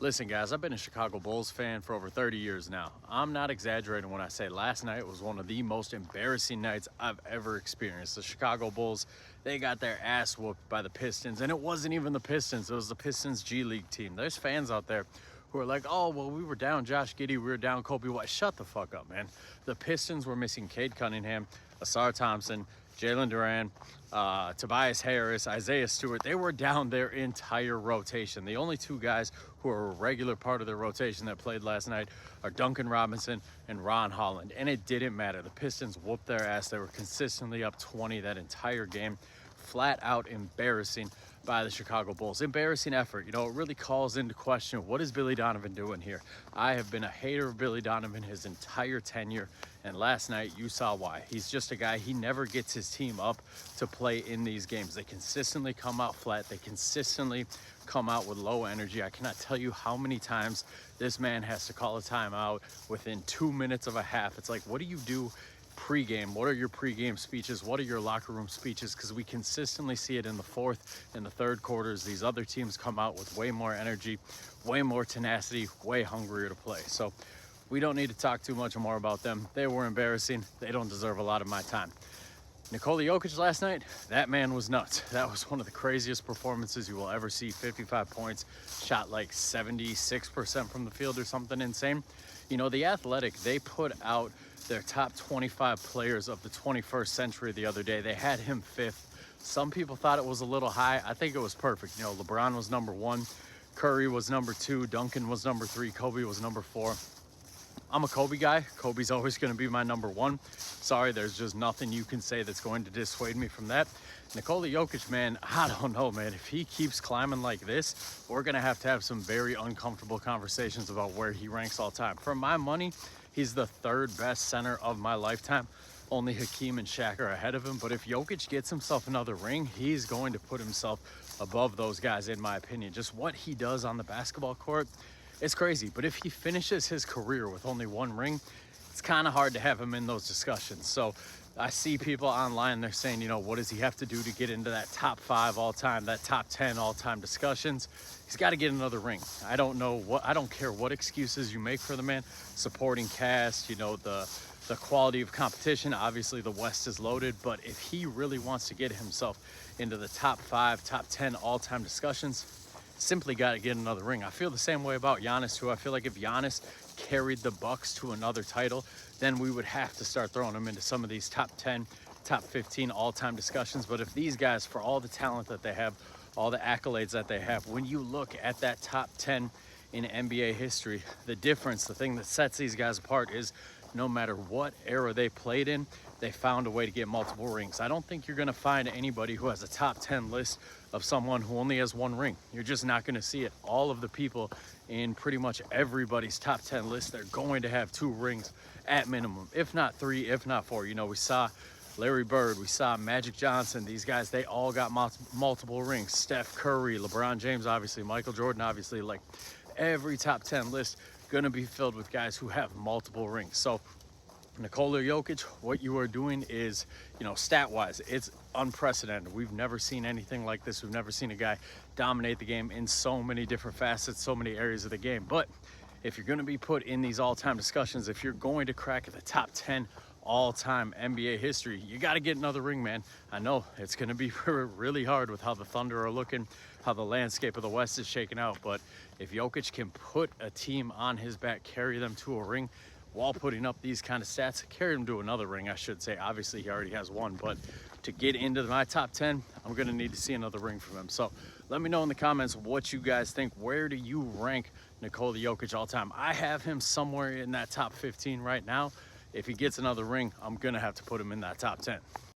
Listen, guys, I've been a Chicago Bulls fan for over 30 years now. I'm not exaggerating when I say last night was one of the most embarrassing nights I've ever experienced. The Chicago Bulls, they got their ass whooped by the Pistons, and it wasn't even the Pistons. It was the Pistons G League team. There's fans out there who are like, oh, well, we were down Josh Giddey, we were down Kobe White. Shut the fuck up, man. The Pistons were missing Cade Cunningham, Asar Thompson, Jalen Duran, Tobias Harris, Isaiah Stewart. They were down their entire rotation. The only two guys who are a regular part of their rotation that played last night are Duncan Robinson and Ron Holland. And it didn't matter. The Pistons whooped their ass. They were consistently up 20 that entire game. Flat out embarrassing by the Chicago Bulls. Embarrassing effort. You know, it really calls into question, what is Billy Donovan doing here? I have been a hater of Billy Donovan his entire tenure, and last night you saw why. He's just a guy, he never gets his team up to play in these games. They consistently come out flat. They consistently come out with low energy. I cannot tell you how many times this man has to call a timeout within 2 minutes of a half. It's like, what do you do pre-game? What are your pre-game speeches? What are your locker room speeches? Because we consistently see it in the fourth and the third quarters. These other teams come out with way more energy, way more tenacity, way hungrier to play. So we don't need to talk too much more about them. They were embarrassing. They don't deserve a lot of my time. Nikola Jokic last night, that man was nuts. That was one of the craziest performances you will ever see. 55 points, shot like 76% from the field or something insane. You know, The Athletic, they put out their top 25 players of the 21st century the other day. They had him fifth. Some people thought it was a little high. I think it was perfect. You know, LeBron was number one, Curry was number two, Duncan was number three, Kobe was number four. I'm a Kobe guy. Kobe's always going to be my number one. Sorry, there's just nothing you can say that's going to dissuade me from that. Nikola Jokic, man, I don't know, man. If he keeps climbing like this, we're going to have some very uncomfortable conversations about where he ranks all time. For my money, he's the third best center of my lifetime. Only Hakeem and Shaq are ahead of him. But if Jokic gets himself another ring, he's going to put himself above those guys, in my opinion. Just what he does on the basketball court, it's crazy. But if he finishes his career with only one ring, it's kind of hard to have him in those discussions. So I see people online, they're saying, you know, what does he have to do to get into that top 5 all time, that top 10 all time discussions? He's got to get another ring. I don't care what excuses you make for the man. Supporting cast, you know, the quality of competition. Obviously the West is loaded, but if he really wants to get himself into the top 5, top 10 all time discussions, simply got to get another ring. I feel the same way about Giannis too. I feel like if Giannis carried the Bucks to another title, then we would have to start throwing him into some of these top 10, top 15 all-time discussions. But if these guys, for all the talent that they have, all the accolades that they have, when you look at that top 10 in NBA history, the difference, the thing that sets these guys apart is no matter what era they played in, they found a way to get multiple rings. I don't think you're going to find anybody who has a top 10 list of someone who only has one ring. You're just not going to see it. All of the people in pretty much everybody's top 10 list, they're going to have 2 rings at minimum, if not 3, if not 4. You know, we saw Larry Bird, we saw Magic Johnson. These guys, they all got multiple rings. Steph Curry, LeBron James, obviously, Michael Jordan, obviously. Like, every top 10 list going to be filled with guys who have multiple rings. So Nikola Jokic, what you are doing is, you know, stat-wise, it's unprecedented. We've never seen anything like this. We've never seen a guy dominate the game in so many different facets, so many areas of the game. But if you're going to be put in these all-time discussions, if you're going to crack the top 10 all-time NBA history, you got to get another ring, man. I know it's going to be really hard with how the Thunder are looking, how the landscape of the West is shaking out. But if Jokic can put a team on his back, carry them to a ring, while putting up these kind of stats, carry him to another ring, I should say. Obviously, he already has one, but to get into my top 10, I'm going to need to see another ring from him. So let me know in the comments what you guys think. Where do you rank Nikola Jokic all time? I have him somewhere in that top 15 right now. If he gets another ring, I'm going to have to put him in that top 10.